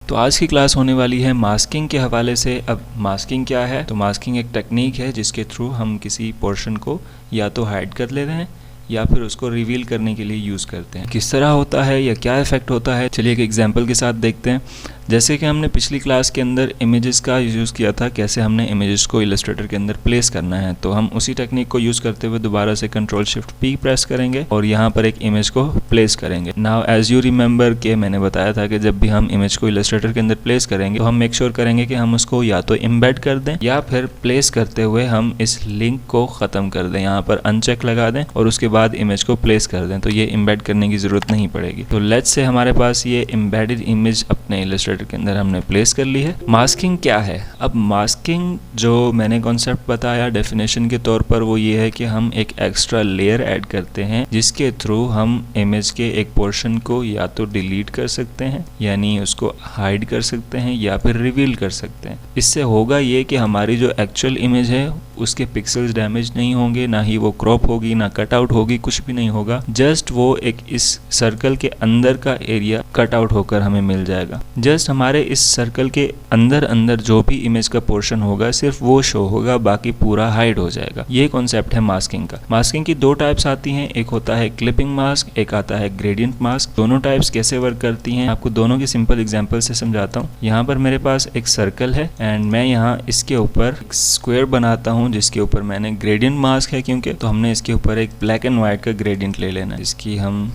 तो आज की क्लास होने वाली है मास्किंग के हवाले से। अब मास्किंग क्या है? तो मास्किंग एक टेक्निक है जिसके थ्रू हम किसी पोर्शन को या तो हाइड कर लेते हैं या फिर उसको रिवील करने के लिए यूज़ करते हैं। किस तरह होता है या क्या इफ़ेक्ट होता है, चलिए एक एग्जांपल के साथ देखते हैं। जैसे कि हमने पिछली क्लास के अंदर इमेजेस का यूज़ किया था, कैसे हमने इमेजेस को इलस्ट्रेटर के अंदर प्लेस करना है, तो हम उसी टेक्निक को यूज़ करते हुए दोबारा से Ctrl+Shift+P प्रेस करेंगे और यहाँ पर एक इमेज को प्लेस करेंगे। नाउ एज यू रिमेंबर कि मैंने बताया था कि जब भी हम इमेज को इलस्ट्रेटर के अंदर प्लेस करेंगे तो हम मेक श्योर करेंगे कि हम उसको या तो एम्बेड कर दें या फिर प्लेस करते हुए हम इस लिंक को ख़त्म कर दें, यहाँ पर अनचेक लगा दें और उसके बाद इमेज को प्लेस कर दें, तो ये एम्बेड करने की ज़रूरत नहीं पड़ेगी। तो लेट्स से हमारे पास ये एम्बेडेड इमेज अपने इलस्ट्रेटर के अंदर हमने प्लेस कर ली है। मास्किंग क्या है? अब मास्किंग जो मैंने कॉन्सेप्ट बताया डेफिनेशन के तौर पर वो ये है कि हम एक एक्स्ट्रा लेयर ऐड करते हैं जिसके थ्रू हम इमेज के एक पोर्शन को या तो डिलीट कर सकते हैं यानी उसको हाइड कर सकते हैं या फिर रिवील कर सकते हैं। इससे होगा ये कि हमारी जो एक्चुअल इमेज है उसके पिक्सल्स डैमेज नहीं होंगे, ना ही वो क्रॉप होगी, ना कट आउट होगी, कुछ भी नहीं होगा। जस्ट वो एक इस सर्कल के अंदर का एरिया कट आउट होकर हमें मिल जाएगा। जस्ट हमारे इस सर्कल के अंदर अंदर जो भी इमेज का पोर्शन होगा सिर्फ वो शो होगा, बाकी पूरा हाइड हो जाएगा। ये कॉन्सेप्ट है मास्किंग का। मास्किंग की दो टाइप्स आती हैं, एक होता है क्लिपिंग मास्क, एक आता है ग्रेडियंट मास्क। दोनों टाइप्स कैसे वर्क करती हैं आपको दोनों के सिंपल एग्जांपल से समझाता हूँ। यहाँ पर मेरे पास एक सर्कल है एंड मैं यहाँ इसके ऊपर स्क्वायर बनाता हूँ जिसके ऊपर मैंने ग्रेडियंट मास्क है, क्योंकि तो हमने इसके ऊपर एक ब्लैक एंड व्हाइट का ग्रेडियंट ले लेना है। इसकी हम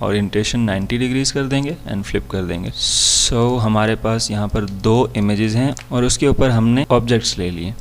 ओरिएंटेशन 90 डिग्रीज कर देंगे एंड फ्लिप कर देंगे। सो हमारे पास यहाँ पर दो इमेजेस हैं और उसके ऊपर हमने ऑब्जेक्ट्स ले लिए।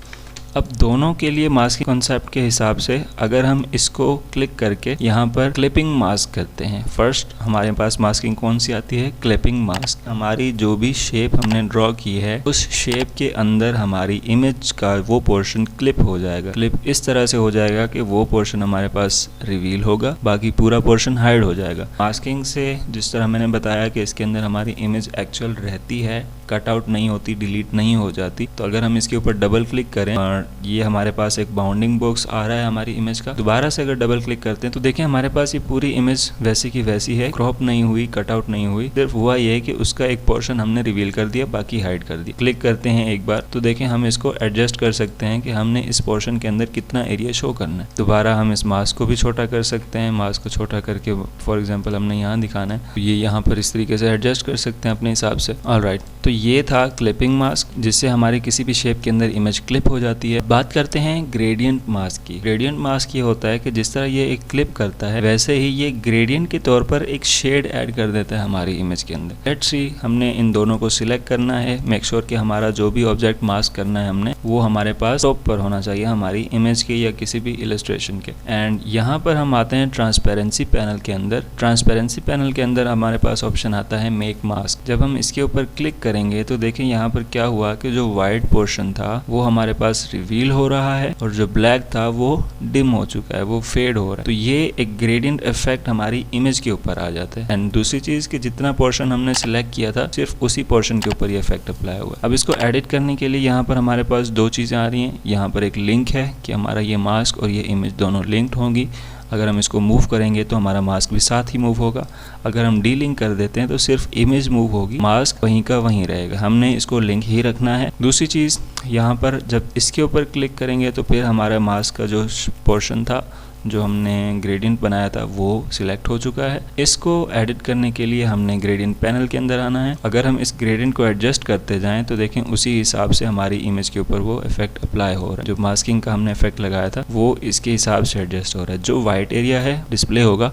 अब दोनों के लिए मास्किंग कॉन्सेप्ट के हिसाब से अगर हम इसको क्लिक करके यहाँ पर क्लिपिंग मास्क करते हैं, फर्स्ट हमारे पास मास्किंग कौन सी आती है? Clipping mask. हमारी जो भी शेप हमने ड्रॉ की है उस शेप के अंदर हमारी इमेज का वो पोर्शन क्लिप हो जाएगा। क्लिप इस तरह से हो जाएगा कि वो पोर्शन हमारे पास रिवील होगा, बाकी पूरा पोर्शन हाइड हो जाएगा। मास्किंग से जिस तरह मैंने बताया कि इसके अंदर हमारी इमेज एक्चुअल रहती है, कट आउट नहीं होती, डिलीट नहीं हो जाती। तो अगर हम इसके ऊपर डबल क्लिक करें और ये हमारे पास एक बाउंडिंग बॉक्स आ रहा है हमारी इमेज का, दोबारा से अगर डबल क्लिक करते हैं तो देखिए हमारे पास ये पूरी इमेज वैसी की वैसी है, क्रॉप नहीं हुई, कट आउट नहीं हुई। सिर्फ हुआ ये है कि उसका एक पोर्शन हमने रिवील कर दिया, बाकी हाइड कर दिया। क्लिक करते हैं एक बार तो देखें हम इसको एडजस्ट कर सकते हैं कि हमने इस पोर्शन के अंदर कितना एरिया शो करना है। दोबारा हम इस मास्क को भी छोटा कर सकते हैं। मास्क को छोटा करके फॉर एग्जाम्पल हमने यहाँ दिखाना है तो ये यहाँ पर इस तरीके से एडजस्ट कर सकते हैं अपने हिसाब से। ऑलराइट, तो ये था क्लिपिंग मास्क जिससे हमारी किसी भी शेप के अंदर इमेज क्लिप हो जाती है। बात करते हैं ग्रेडियंट मास्क की। ग्रेडियंट मास्क ये होता है कि जिस तरह ये एक क्लिप करता है वैसे ही ये ग्रेडियंट के तौर पर एक शेड ऐड कर देता है हमारी इमेज के अंदर। लेट्स सी, हमने इन दोनों को सिलेक्ट करना है। मेक श्योर कि हमारा जो भी ऑब्जेक्ट मास्क करना है हमने वो हमारे पास टॉप पर होना चाहिए हमारी इमेज के या किसी भी इलस्ट्रेशन के। एंड यहाँ पर हम आते हैं ट्रांसपेरेंसी पैनल के अंदर। ट्रांसपेरेंसी पैनल के अंदर हमारे पास ऑप्शन आता है मेक मास्क। जब हम इसके ऊपर क्लिक करेंगे तो देखें यहाँ पर क्या हुआ कि जो व्हाइट पोर्शन था वो हमारे पास रिवील हो रहा है और जो ब्लैक था वो डिम हो चुका है, वो फेड हो रहा है। तो ये एक ग्रेडियंट इफेक्ट हमारी इमेज के ऊपर आ जाता है। एंड दूसरी चीज कि जितना पोर्शन हमने सिलेक्ट किया था सिर्फ उसी पोर्शन के ऊपर ये इफेक्ट अप्लाई हुआ। अब इसको एडिट करने के लिए यहाँ पर हमारे पास दो चीजें आ रही हैं। यहाँ पर एक लिंक है कि हमारा ये मास्क और ये इमेज दोनों लिंक्ड होंगी। अगर हम इसको मूव करेंगे तो हमारा मास्क भी साथ ही मूव होगा। अगर हम डीलिंक कर देते हैं तो सिर्फ इमेज मूव होगी, मास्क वहीं का वहीं रहेगा। हमने इसको लिंक ही रखना है। दूसरी चीज़, यहाँ पर जब इसके ऊपर क्लिक करेंगे तो फिर हमारा मास्क का जो पोर्शन था जो हमने ग्रेडियंट बनाया था वो सिलेक्ट हो चुका है। इसको एडिट करने के लिए हमने ग्रेडियंट पैनल के अंदर आना है। अगर हम इस ग्रेडियंट को एडजस्ट करते जाएं तो देखें उसी हिसाब से हमारी इमेज के ऊपर वो इफेक्ट अप्लाई हो रहा है। जो मास्किंग का हमने इफेक्ट लगाया था वो इसके हिसाब से एडजस्ट हो रहा है। जो वाइट एरिया है डिस्प्ले होगा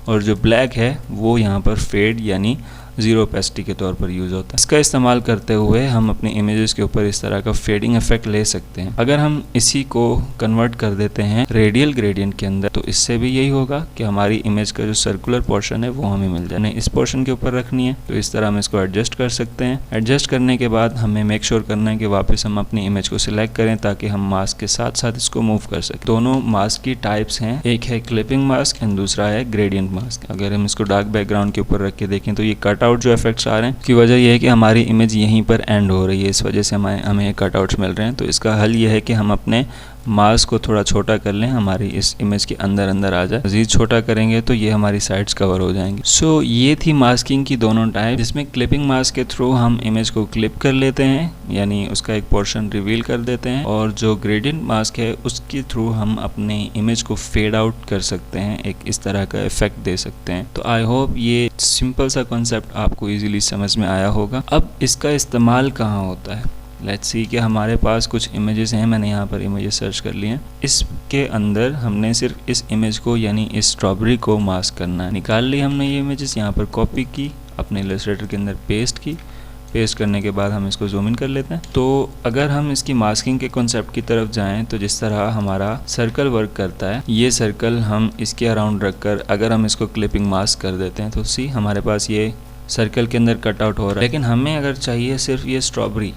और जो ब्लैक है वो यहाँ पर फेड यानी जीरो ओपेसिटी के तौर पर यूज़ होता है। इसका इस्तेमाल करते हुए हम अपने इमेजेस के ऊपर इस तरह का फेडिंग इफेक्ट ले सकते हैं। अगर हम इसी को कन्वर्ट कर देते हैं रेडियल ग्रेडियंट के अंदर तो इससे भी यही होगा कि हमारी इमेज का जो सर्कुलर पोर्शन है वो हमें मिल जाए। इस पोर्शन के ऊपर रखनी है तो इस तरह हम इसको एडजस्ट कर सकते हैं। एडजस्ट करने के बाद हमें मेक श्योर करना है कि वापस हम अपनी इमेज को सिलेक्ट करें ताकि हम मास्क के साथ साथ इसको मूव कर सकें। दोनों मास्क की टाइप्स हैं, एक है क्लिपिंग मास्क एंड दूसरा है ग्रेडियंट मास्क। अगर हम इसको डार्क बैकग्राउंड के ऊपर रख के देखें तो ये कट आउट जो इफेक्ट्स आ रहे हैं की वजह यह है कि हमारी इमेज यहीं पर एंड हो रही है, इस वजह से हमें कटआउट्स मिल रहे हैं। तो इसका हल ये है कि हम अपने मास्क को थोड़ा छोटा कर लें, हमारी इस इमेज के अंदर आ जाए। मज़ीद छोटा करेंगे तो ये हमारी साइड्स कवर हो जाएंगी। सो ये थी मास्किंग की दोनों टाइप, जिसमें क्लिपिंग मास्क के थ्रू हम इमेज को क्लिप कर लेते हैं, यानी उसका एक पोर्शन रिवील कर देते हैं, और जो ग्रेडियंट मास्क है उसके थ्रू हम अपने इमेज को फेड आउट कर सकते हैं, एक इस तरह का इफेक्ट दे सकते हैं। तो आई होप ये सिंपल सा कॉन्सेप्ट आपको इजीली समझ में आया होगा। अब इसका इस्तेमाल कहाँ होता है? लेट्स सी कि हमारे पास कुछ इमेजेस हैं, मैंने यहाँ पर इमेजेस सर्च कर लिए हैं। इसके अंदर हमने सिर्फ इस इमेज को यानी इस स्ट्रॉबेरी को मास्क करना है। निकाल ली हमने ये इमेजेस, यहाँ पर कॉपी की, अपने इलस्ट्रेटर के अंदर पेस्ट की। पेस्ट करने के बाद हम इसको जूम इन कर लेते हैं। तो अगर हम इसकी मास्किंग के कॉन्सेप्ट की तरफ जाएं तो जिस तरह हमारा सर्कल वर्क करता है, ये सर्कल हम इसके अराउंड रखकर अगर हम इसको क्लिपिंग मास्क कर देते हैं तो सी हमारे पास ये सर्कल के अंदर कट आउट हो रहा है। लेकिन हमें अगर चाहिए सिर्फ ये स्ट्रॉबेरी,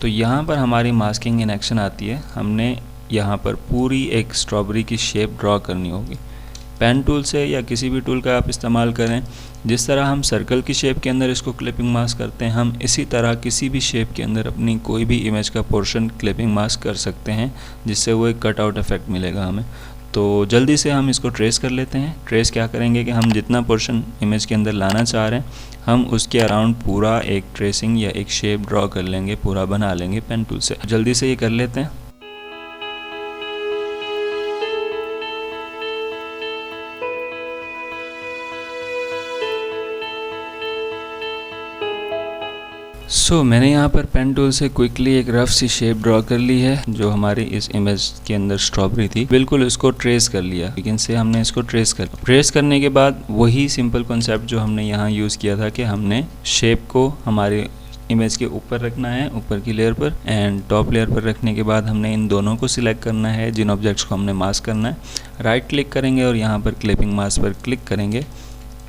तो यहाँ पर हमारी मास्किंग इन एक्शन आती है। हमने यहाँ पर पूरी एक स्ट्रॉबेरी की शेप ड्रॉ करनी होगी। पेन टूल से या किसी भी टूल का आप इस्तेमाल करें। जिस तरह हम सर्कल की शेप के अंदर इसको क्लिपिंग मास्क करते हैं, हम इसी तरह किसी भी शेप के अंदर अपनी कोई भी इमेज का पोर्शन क्लिपिंग मास्क कर सकते हैं, जिससे वो एक कट आउट इफेक्ट मिलेगा हमें। तो जल्दी से हम इसको ट्रेस कर लेते हैं। ट्रेस क्या करेंगे कि हम जितना पोर्शन इमेज के अंदर लाना चाह रहे हैं, हम उसके अराउंड पूरा एक ट्रेसिंग या एक शेप ड्रॉ कर लेंगे, पूरा बना लेंगे पेन टूल से। जल्दी से ये कर लेते हैं। मैंने यहाँ पर पेन टूल से क्विकली एक रफ सी शेप ड्रॉ कर ली है, जो हमारी इस इमेज के अंदर स्ट्रॉबेरी थी। बिल्कुल इसको ट्रेस कर लिया, लेकिन से हमने इसको ट्रेस करने के बाद वही सिंपल कॉन्सेप्ट जो हमने यहाँ यूज़ किया था कि हमने शेप को हमारे इमेज के ऊपर रखना है, ऊपर की लेयर पर, एंड टॉप लेयर पर रखने के बाद हमने इन दोनों को सिलेक्ट करना है जिन ऑब्जेक्ट्स को हमने मास्क करना है। राइट क्लिक करेंगे और यहाँ पर क्लिपिंग मास्क पर क्लिक करेंगे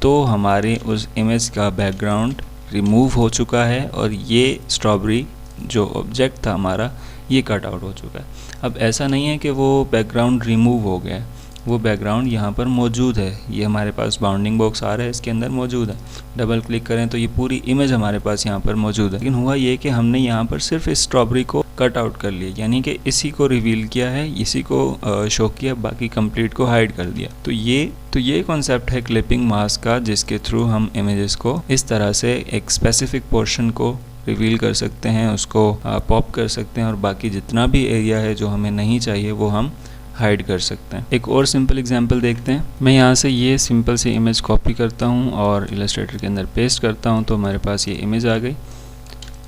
तो हमारे उस इमेज का बैकग्राउंड रिमूव हो चुका है और ये स्ट्रॉबेरी जो ऑब्जेक्ट था हमारा, ये कट आउट हो चुका है। अब ऐसा नहीं है कि वो बैकग्राउंड रिमूव हो गया है, वो बैकग्राउंड यहाँ पर मौजूद है। ये हमारे पास बाउंडिंग बॉक्स आ रहा है, इसके अंदर मौजूद है। डबल क्लिक करें तो ये पूरी इमेज हमारे पास यहाँ पर मौजूद है। लेकिन हुआ ये कि हमने यहाँ पर सिर्फ इस स्ट्रॉबेरी को कट आउट कर लिया, यानी कि इसी को रिवील किया है, इसी को शो किया, बाकी कंप्लीट को हाइड कर दिया। तो ये कॉन्सेप्ट है क्लिपिंग मास्क का, जिसके थ्रू हम इमेजेस को इस तरह से एक स्पेसिफिक पोर्शन को रिवील कर सकते हैं, उसको पॉप कर सकते हैं, और बाकी जितना भी एरिया है जो हमें नहीं चाहिए वो हम हाइड कर सकते हैं। एक और सिंपल एग्जांपल देखते हैं। मैं यहाँ से ये सिंपल सी इमेज कॉपी करता हूँ और इलस्ट्रेटर के अंदर पेस्ट करता हूँ, तो हमारे पास ये इमेज आ गई।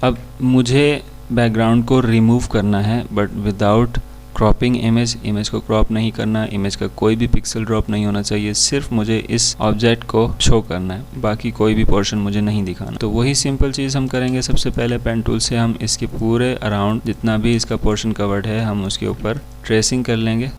अब मुझे बैकग्राउंड को रिमूव करना है, बट विदाउट क्रॉपिंग इमेज को क्रॉप नहीं करना, इमेज का कोई भी पिक्सल ड्रॉप नहीं होना चाहिए, सिर्फ मुझे इस ऑब्जेक्ट को शो करना है, बाकी कोई भी पोर्शन मुझे नहीं दिखाना। तो वही सिंपल चीज़ हम करेंगे। सबसे पहले पेन टूल से हम इसके पूरे अराउंड जितना भी इसका पोर्शन कवर्ड है, हम उसके ऊपर ट्रेसिंग कर लेंगे।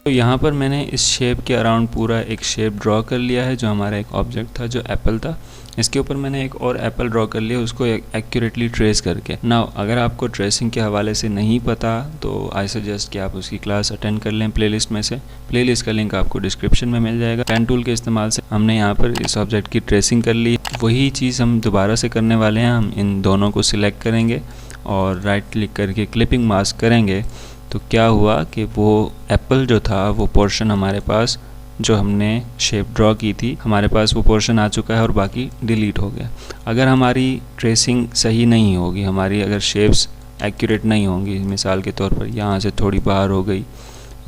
तो यहाँ पर मैंने इस शेप के अराउंड पूरा एक शेप ड्रॉ कर लिया है, जो हमारा एक ऑब्जेक्ट था, जो एप्पल था। इसके ऊपर मैंने एक और एप्पल ड्रॉ कर लिया, उसको एक्यूरेटली ट्रेस करके। नाउ अगर आपको ट्रेसिंग के हवाले से नहीं पता तो आई सजेस्ट कि आप उसकी क्लास अटेंड कर लें प्लेलिस्ट में से। प्लेलिस्ट का लिंक आपको डिस्क्रिप्शन में मिल जाएगा। पेन टूल के इस्तेमाल से हमने यहाँ पर इस ऑब्जेक्ट की ट्रेसिंग कर ली। वही चीज़ हम दोबारा से करने वाले हैं। हम इन दोनों को सिलेक्ट करेंगे और राइट क्लिक करके क्लिपिंग मास्क करेंगे। तो क्या हुआ कि वो एप्पल जो था, वो पोर्शन हमारे पास जो हमने शेप ड्रॉ की थी, हमारे पास वो पोर्शन आ चुका है और बाकी डिलीट हो गया। अगर हमारी ट्रेसिंग सही नहीं होगी, हमारी अगर शेप्स एक्यूरेट नहीं होंगी, मिसाल के तौर पर यहाँ से थोड़ी बाहर हो गई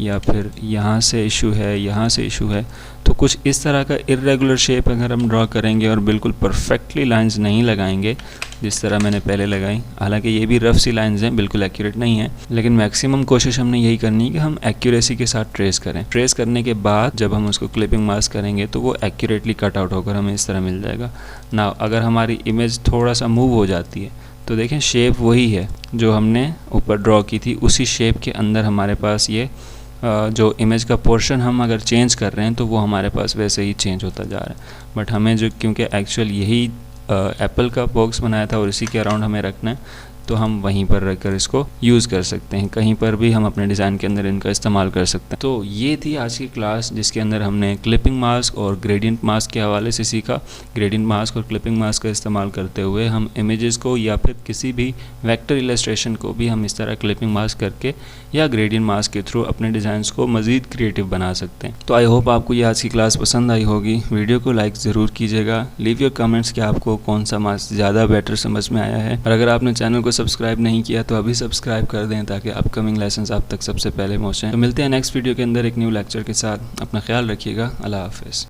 या फिर यहाँ से इशू है, यहाँ से इशू है, तो कुछ इस तरह का इर्रेगुलर शेप अगर हम ड्रॉ करेंगे और बिल्कुल परफेक्टली लाइंस नहीं लगाएंगे जिस तरह मैंने पहले लगाई, हालांकि ये भी रफ सी लाइंस हैं, बिल्कुल एक्यूरेट नहीं है, लेकिन मैक्सिमम कोशिश हमने यही करनी है कि हम एक्यूरेसी के साथ ट्रेस करें। ट्रेस करने के बाद जब हम उसको क्लिपिंग मास्क करेंगे तो वो एक्यूरेटली कट आउट होकर हमें इस तरह मिल जाएगा ना। अगर हमारी इमेज थोड़ा सा मूव हो जाती है तो देखें शेप वही है जो हमने ऊपर ड्रॉ की थी, उसी शेप के अंदर हमारे पास ये जो इमेज का पोर्शन हम अगर चेंज कर रहे हैं तो वो हमारे पास वैसे ही चेंज होता जा रहा है। बट हमें जो क्योंकि एक्चुअल यही एप्पल का बॉक्स बनाया था और इसी के अराउंड हमें रखना है, तो हम वहीं पर रहकर इसको यूज़ कर सकते हैं, कहीं पर भी हम अपने डिज़ाइन के अंदर इनका इस्तेमाल कर सकते हैं। तो ये थी आज की क्लास जिसके अंदर हमने क्लिपिंग मास्क और ग्रेडियंट मास्क के हवाले से सीखा। ग्रेडियंट मास्क और क्लिपिंग मास्क का इस्तेमाल करते हुए हम इमेजेस को या फिर किसी भी वेक्टर इलस्ट्रेशन को भी हम इस तरह क्लिपिंग मास्क करके या ग्रेडियंट मास्क के थ्रू अपने डिज़ाइंस को मज़ीद क्रिएटिव बना सकते हैं। तो आई होप आपको ये आज की क्लास पसंद आई होगी। वीडियो को लाइक ज़रूर कीजिएगा। लीव योर कमेंट्स कि आपको कौन सा मास्क ज़्यादा बेटर समझ में आया है, और अगर आपने चैनल को सब्सक्राइब नहीं किया तो अभी सब्सक्राइब कर दें ताकि अपकमिंग लेसन्स आप तक सबसे पहले पहुँचें। तो मिलते हैं नेक्स्ट वीडियो के अंदर एक न्यू लेक्चर के साथ। अपना ख्याल रखिएगा। अल्लाह हाफ़िज़।